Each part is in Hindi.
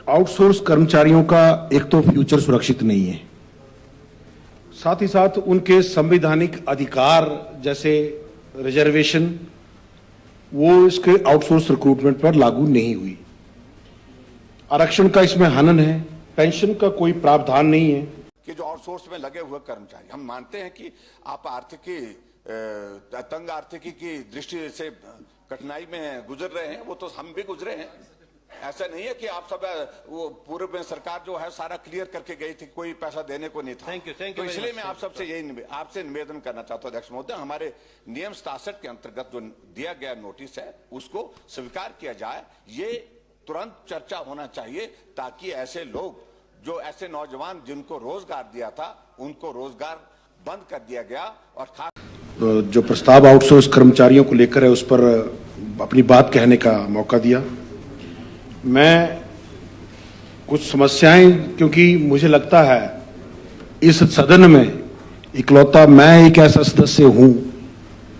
आउटसोर्स कर्मचारियों का एक तो फ्यूचर सुरक्षित नहीं है, साथ ही साथ उनके संवैधानिक अधिकार जैसे रिजर्वेशन वो इसके आउटसोर्स रिक्रूटमेंट पर लागू नहीं हुई। आरक्षण का इसमें हनन है, पेंशन का कोई प्रावधान नहीं है कि जो आउटसोर्स में लगे हुए कर्मचारी, हम मानते हैं कि आप तंग आर्थिकी की दृष्टि से कठिनाई में गुजर रहे हैं, वो तो हम भी गुजरे हैं। ऐसा नहीं है कि आप सब वो पूर्व में सरकार जो है सारा क्लियर करके गई थी, कोई पैसा देने को नहीं था। Thank you. तो इसलिए मैं आप सबसे यही आपसे निवेदन करना चाहता हूं अध्यक्ष महोदय, हमारे नियम 67 के अंतर्गत जो दिया गया नोटिस है उसको स्वीकार किया जाए। ये तुरंत चर्चा होना चाहिए ताकि ऐसे लोग जो ऐसे नौजवान जिनको रोजगार दिया था उनको रोजगार बंद कर दिया गया। और खास जो प्रस्ताव आउटसोर्स कर्मचारियों को लेकर है उस पर अपनी बात कहने का मौका दिया। मैं कुछ समस्याएं, क्योंकि मुझे लगता है इस सदन में इकलौता मैं एक ऐसा सदस्य हूं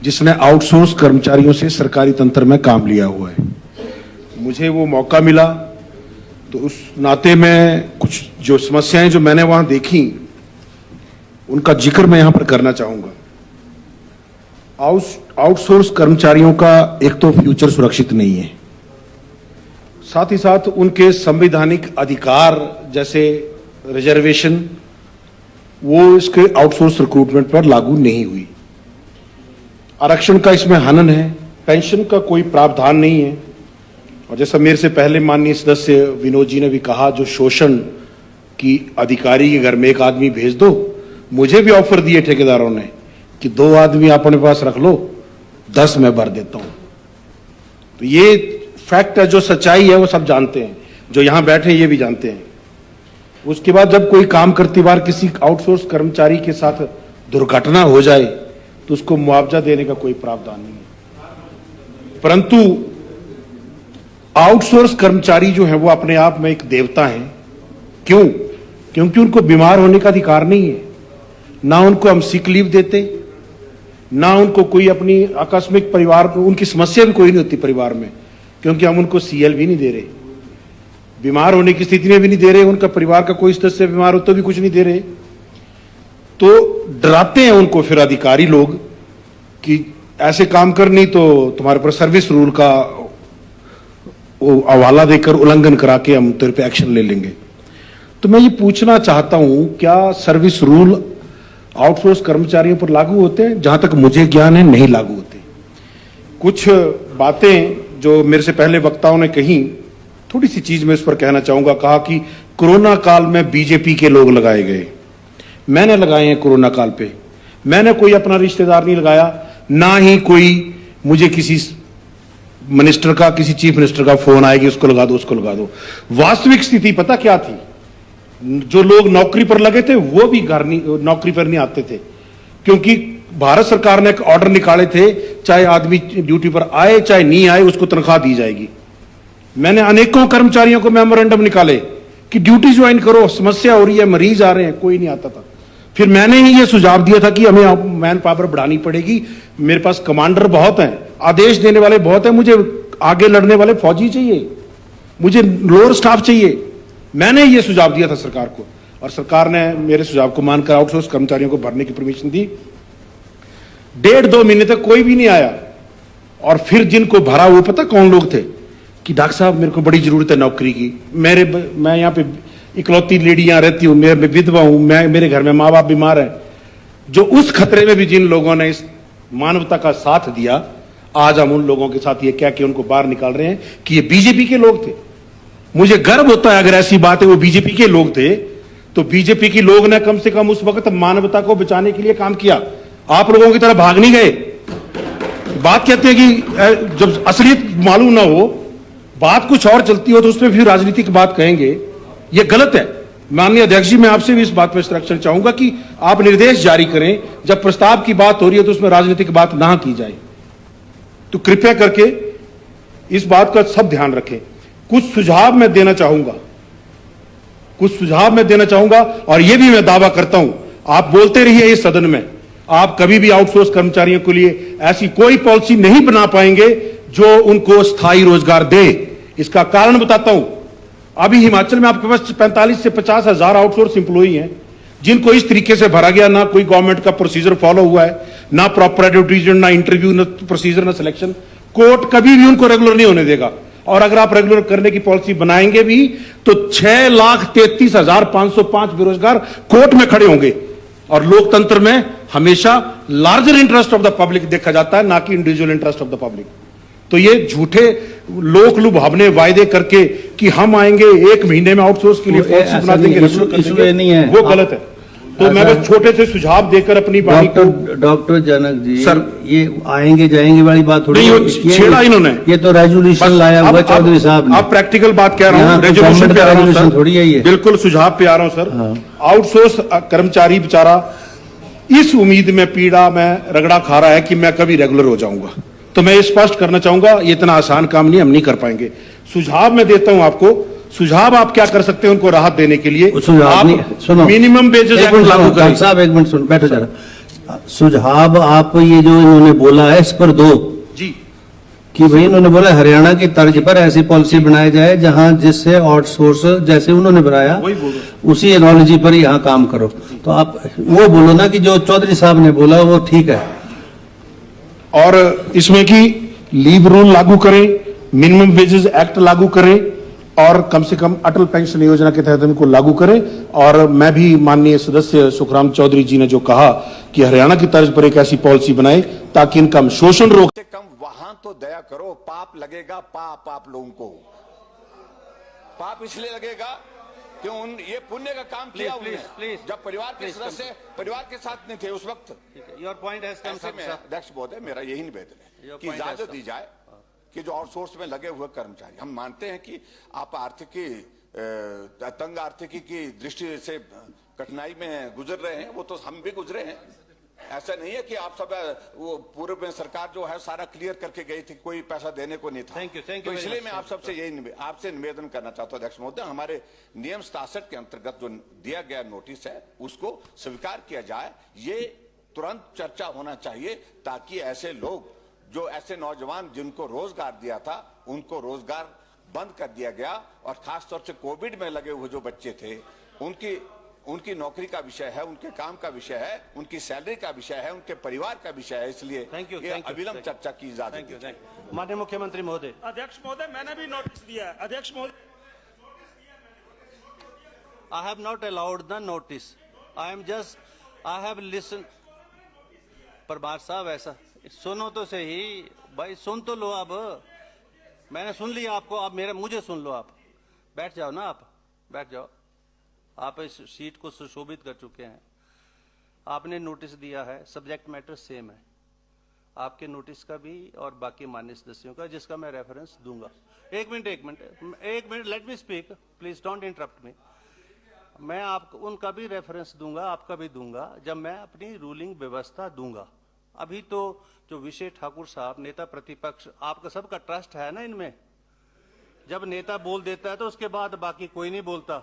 जिसने आउटसोर्स कर्मचारियों से सरकारी तंत्र में काम लिया हुआ है। मुझे वो मौका मिला तो उस नाते में कुछ जो समस्याएं जो मैंने वहां देखी उनका जिक्र मैं यहां पर करना चाहूंगा। आउटसोर्स कर्मचारियों का एक तो फ्यूचर सुरक्षित नहीं है, साथ ही साथ उनके संवैधानिक अधिकार जैसे रिजर्वेशन वो इसके आउटसोर्स रिक्रूटमेंट पर लागू नहीं हुई। आरक्षण का इसमें हनन है, पेंशन का कोई प्रावधान नहीं है। और जैसा मेरे से पहले माननीय सदस्य विनोद जी ने भी कहा, जो शोषण की अधिकारी के घर में एक आदमी भेज दो, मुझे भी ऑफर दिए ठेकेदारों ने कि 2 आदमी अपने पास रख लो, 10 मैं भर देता हूं। तो ये फैक्ट है, जो सच्चाई है वो सब जानते हैं, जो यहां बैठे ये भी जानते हैं। उसके बाद जब कोई काम करती बार किसी आउटसोर्स कर्मचारी के साथ दुर्घटना हो जाए तो उसको मुआवजा देने का कोई प्रावधान नहीं है। परंतु आउटसोर्स कर्मचारी जो है वो अपने आप में एक देवता है। क्यों? क्योंकि उनको बीमार होने का अधिकार नहीं है, ना उनको हम सिक लीव देते, ना उनको कोई अपनी आकस्मिक परिवार, उनकी समस्या भी कोई नहीं होती परिवार में, क्योंकि हम उनको सीएल भी नहीं दे रहे, बीमार होने की स्थिति में भी नहीं दे रहे, उनका परिवार का कोई सदस्य बीमार हो तो भी कुछ नहीं दे रहे। तो डराते हैं उनको फिर अधिकारी लोग कि ऐसे काम करनी तो तुम्हारे पर सर्विस रूल का वो हवाला देकर उल्लंघन करा के हम तेरे पे एक्शन ले लेंगे। तो मैं ये पूछना चाहता हूं, क्या सर्विस रूल आउटसोर्स कर्मचारियों पर लागू होते हैं? जहां तक मुझे ज्ञान है नहीं लागू होते। कुछ बातें जो मेरे से पहले वक्ताओं ने कही, थोड़ी सी चीज मैं इस पर कहना चाहूंगा। कहा कि कोरोना काल में बीजेपी के लोग लगाए गए, मैंने लगाए हैं कोरोना काल पे। मैंने कोई अपना रिश्तेदार नहीं लगाया, ना ही कोई मुझे किसी मिनिस्टर का, किसी चीफ मिनिस्टर का फोन आएगी उसको लगा दो, उसको लगा दो। वास्तविक स्थिति पता क्या थी? जो लोग नौकरी पर लगे थे वो भी घर नहीं, नौकरी पर नहीं आते थे, क्योंकि भारत सरकार ने एक ऑर्डर निकाले थे, चाहे आदमी ड्यूटी पर आए चाहे नहीं आए उसको तनख्वाह दी जाएगी। मैंने अनेकों कर्मचारियों को मेमोरेंडम निकाले कि ड्यूटी ज्वाइन करो, समस्या हो रही है, मरीज आ रहे हैं, कोई नहीं आता था। फिर मैंने ही ये सुझाव दिया था कि हमें मैन पावर बढ़ानी पड़ेगी, मेरे पास कमांडर बहुत हैं, आदेश देने वाले बहुत हैं, मुझे आगे लड़ने वाले फौजी चाहिए, मुझे लोअर स्टाफ चाहिए। मैंने ये सुझाव दिया था सरकार को, और सरकार ने मेरे सुझाव को मानकर आउटसोर्स कर्मचारियों को भरने की परमिशन दी। 1.5-2 महीने तक कोई भी नहीं आया, और फिर जिनको भरा वो पता कौन लोग थे कि डॉक्टर साहब मेरे को बड़ी जरूरत है नौकरी की, मैं यहाँ पे इकलौती लेडी यहाँ रहती हूँ, मैं विधवा हूं, मेरे घर में माँ बाप बीमार है। जो उस खतरे में भी जिन लोगों ने इस मानवता का साथ दिया, आज हम उन लोगों के साथ ये क्या कि उनको बाहर निकाल रहे हैं कि ये बीजेपी के लोग थे। मुझे गर्व होता है अगर ऐसी बात है वो बीजेपी के लोग थे, तो बीजेपी के लोग ने कम से कम उस वक्त मानवता को बचाने के लिए काम किया। आप लोगों की तरह भाग नहीं गए। बात कहते हैं कि जब असलियत मालूम ना हो, बात कुछ और चलती हो तो उसमें फिर राजनीतिक बात कहेंगे, ये गलत है। माननीय अध्यक्ष जी, मैं आपसे भी इस बात पर इंस्ट्रक्शन चाहूंगा कि आप निर्देश जारी करें, जब प्रस्ताव की बात हो रही है तो उसमें राजनीतिक बात ना की जाए। तो कृपया करके इस बात का सब ध्यान रखें। कुछ सुझाव मैं देना चाहूंगा, और यह भी मैं दावा करता हूं, आप बोलते रहिए इस सदन में, आप कभी भी आउटसोर्स कर्मचारियों के लिए ऐसी कोई पॉलिसी नहीं बना पाएंगे जो उनको स्थायी रोजगार दे। इसका कारण बताता हूं। अभी हिमाचल में आपके पास 45 से 50 हजार आउटसोर्स इंप्लॉई हैं जिनको इस तरीके से भरा गया, ना कोई गवर्नमेंट का प्रोसीजर फॉलो हुआ है, ना प्रॉपर एडवर्टीजमेंट, ना इंटरव्यू, ना प्रोसीजर, ना सिलेक्शन। कोर्ट कभी भी उनको रेगुलर नहीं होने देगा। और अगर आप रेगुलर करने की पॉलिसी बनाएंगे भी तो 6,33,505 बेरोजगार कोर्ट में खड़े होंगे। और लोकतंत्र में हमेशा larger interest of the public देखा जाता है, ना कि individual interest of the public. तो ये झूठे लोक लुभावने वायदे करके कि हम आएंगे 1 महीने में आउटसोर्स के लिए पॉलिसी बना देंगे, वो गलत है। तो मैं बस छोटे से सुझाव देकर अपनी बात को। डॉक्टर जनक जी, सर, ये आएंगे जाएंगे वाली बात थोड़ी नहीं, छेड़ा इन्होंने। ये तो रेजोल्यूशन लाया हुआ चौधरी साहब ने। आप प्रैक्टिकल बात कह रहा हूँ, रेजोल्यूशन पे आ रहा हूँ सर, थोड़ी है ये। बिल्कुल सुझाव पे आ रहा हूँ सर। आउटसोर्स कर्मचारी बेचारा इस उम्मीद में पीड़ा में रगड़ा खा रहा है कि मैं कभी रेगुलर हो जाऊंगा। तो मैं ये स्पष्ट करना चाहूंगा, ये इतना आसान काम नहीं, हम नहीं कर पाएंगे। सुझाव मैं देता हूं आपको। सुझाव आप क्या कर सकते हैं उनको राहत देने के लिए? सुनो, मिनिमम वेजेस एक्ट लागू करें। साहब एक मिनट सुन, बैठो जरा। सुझाव आप ये जो इन्होंने बोला है इस पर दो जी, कि भाई इन्होंने बोला हरियाणा की तर्ज पर ऐसी पॉलिसी बनाई जाए जहां जिससे आउटसोर्स जैसे उन्होंने बनाया वही बोलो, उसी एनोलॉजी पर यहाँ काम करो। तो आप वो बोलो ना कि जो चौधरी साहब ने बोला वो ठीक है। और इसमें कि लीव रूल लागू करें, मिनिमम वेजेस एक्ट लागू करें और कम से कम अटल पेंशन योजना के तहत इनको लागू करें। और मैं भी माननीय सदस्य सुखराम चौधरी जी ने जो कहा कि हरियाणा की तर्ज पर एक ऐसी पॉलिसी बनाए ताकि इनका हम शोषण रोक। कम वहां तो दया करो, पाप लगेगा, पाप आप लोगों को पाप इसलिए लगेगा कि ये पुण्य का काम किया उन्होंने जब परिवार के सदस्य परिवार के साथ नहीं थे उस वक्त। योर पॉइंट है अध्यक्ष महोदय, मेरा यही निवेदन है कि इजाजत दी जाए कि जो आउटसोर्स में लगे हुए कर्मचारी, हम मानते हैं कि आप तंग आर्थिकी की दृष्टि से कठिनाई में गुजर रहे हैं, वो तो हम भी गुजरे हैं। ऐसा नहीं है कि आप सब वो पूर्व में सरकार जो है सारा क्लियर करके गई थी, कोई पैसा देने को नहीं था। तो इसलिए मैं आप सबसे यही आपसे निवेदन करना चाहता हूं अध्यक्ष महोदय, हमारे नियम 67 के अंतर्गत जो दिया गया नोटिस है उसको स्वीकार किया जाए। ये तुरंत चर्चा होना चाहिए ताकि ऐसे लोग जो ऐसे नौजवान जिनको रोजगार दिया था उनको रोजगार बंद कर दिया गया, और खासतौर से कोविड में लगे हुए जो बच्चे थे उनकी नौकरी का विषय है, उनके काम का विषय है, उनकी सैलरी का विषय है, उनके परिवार का विषय है। इसलिए अविलंब चर्चा की जाती है। माननीय मुख्यमंत्री महोदय। अध्यक्ष महोदय, मैंने भी नोटिस दिया है। अध्यक्ष महोदय, I have not allowed the notice. I have listened. Parmar साहब ऐसा सुनो तो सही भाई, सुन तो लो। अब मैंने सुन लिया आपको, अब मुझे सुन लो। आप बैठ जाओ ना, आप बैठ जाओ। आप इस सीट को सुशोभित कर चुके हैं। आपने नोटिस दिया है, सब्जेक्ट मैटर सेम है आपके नोटिस का भी और बाकी मान्य सदस्यों का, जिसका मैं रेफरेंस दूंगा। एक minute, let me speak, please don't interrupt मी। मैं आपको उनका भी रेफरेंस दूंगा, आपका भी दूंगा, जब मैं अपनी रूलिंग व्यवस्था दूंगा। अभी तो जो विशेष ठाकुर साहब नेता प्रतिपक्ष, आपका सबका ट्रस्ट है ना इनमें, जब नेता बोल देता है तो उसके बाद बाकी कोई नहीं बोलता।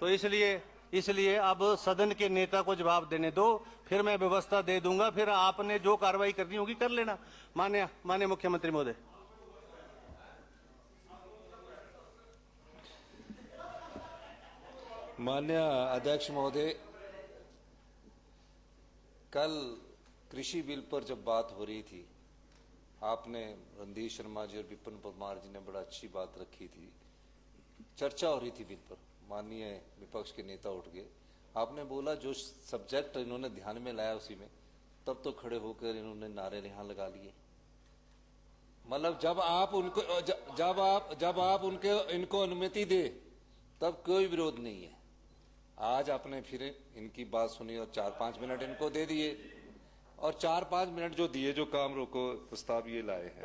तो इसलिए अब सदन के नेता को जवाब देने दो, फिर मैं व्यवस्था दे दूंगा, फिर आपने जो कार्रवाई करनी होगी कर लेना। माननीय मुख्यमंत्री महोदय। माननीय अध्यक्ष महोदय, कल कृषि बिल पर जब बात हो रही थी, आपने रणधीर शर्मा जी और विपिन परमार जी ने बड़ा अच्छी बात रखी थी। चर्चा हो रही थी बिल पर, माननीय विपक्ष के नेता उठ गए। आपने बोला जो सब्जेक्ट इन्होंने ध्यान में लाया उसी में, तब तो खड़े होकर इन्होंने नारे यहाँ लगा लिए। मतलब जब आप इनको अनुमति दे तब कोई विरोध नहीं है। आज आपने फिर इनकी बात सुनी और 4-5 मिनट इनको दे दिए, और 4-5 मिनट जो दिए, जो काम रोको प्रस्ताव ये लाए हैं,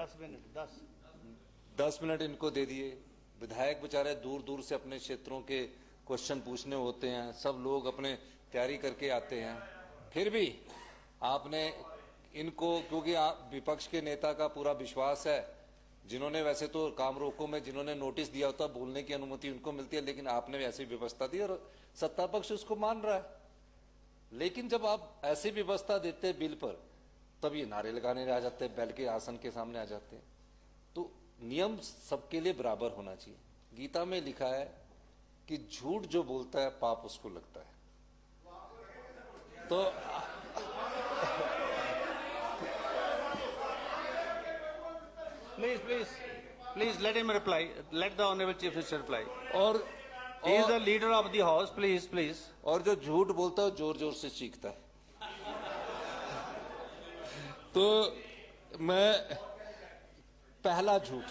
10 मिनट इनको दे दिए। विधायक बेचारे दूर दूर से अपने क्षेत्रों के क्वेश्चन पूछने होते हैं, सब लोग अपने तैयारी करके आते हैं, फिर भी आपने इनको, क्योंकि आप विपक्ष के नेता का पूरा विश्वास है, जिन्होंने वैसे तो काम रोको में जिन्होंने नोटिस दिया होता बोलने की अनुमति उनको मिलती है, लेकिन आपने ऐसी व्यवस्था दी और सत्ता पक्ष उसको मान रहा है। लेकिन जब आप ऐसी व्यवस्था देते बिल पर, तब ये नारे लगाने आ जाते हैं, बैल के आसन के सामने आ जाते हैं। तो नियम सबके लिए बराबर होना चाहिए। गीता में लिखा है कि झूठ जो बोलता है पाप उसको लगता है। तो Please let him reply. Let the Honorable Chief Minister reply. और He is the leader of the house. Please. और जो झूठ बोलता है जोर जोर से चीखता है। तो मैं पहला झूठ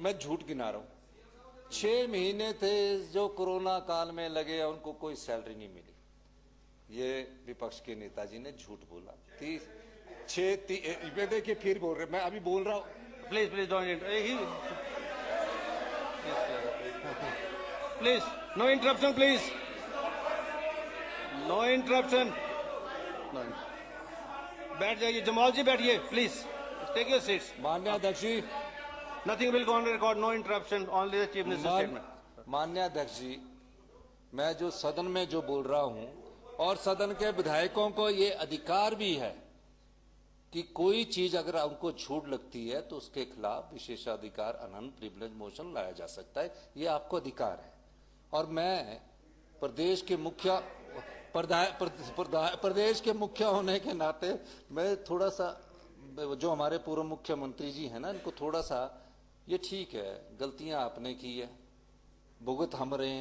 मैं झूठ गिना रहा हूं। 6 महीने थे जो कोरोना काल में लगे, उनको कोई सैलरी नहीं मिली। ये विपक्ष के नेताजी ने झूठ बोला। देखिए फिर बोल रहे, मैं अभी बोल रहा हूं। Please don't. Please, no interruption, please. No interruption. No. बैठ जाइए, जमाल जी बैठिए, please. Take your seats. माननीय अध्यक्ष जी, Nothing will go on record. No interruption. Only the Chief Minister's statement. माननीय अध्यक्ष जी, मैं जो सदन में जो बोल रहा हूं, और सदन के विधायकों को ये अधिकार भी है कि कोई चीज अगर उनको झूठ लगती है तो उसके खिलाफ विशेषाधिकार अनंत प्रिविलेज मोशन लाया जा सकता है। ये आपको अधिकार है। और मैं प्रदेश के मुख्य होने के नाते मैं थोड़ा सा, जो हमारे पूर्व मुख्यमंत्री जी हैं ना, इनको थोड़ा सा, ये ठीक है गलतियां आपने की है, भुगत हम रहे हैं।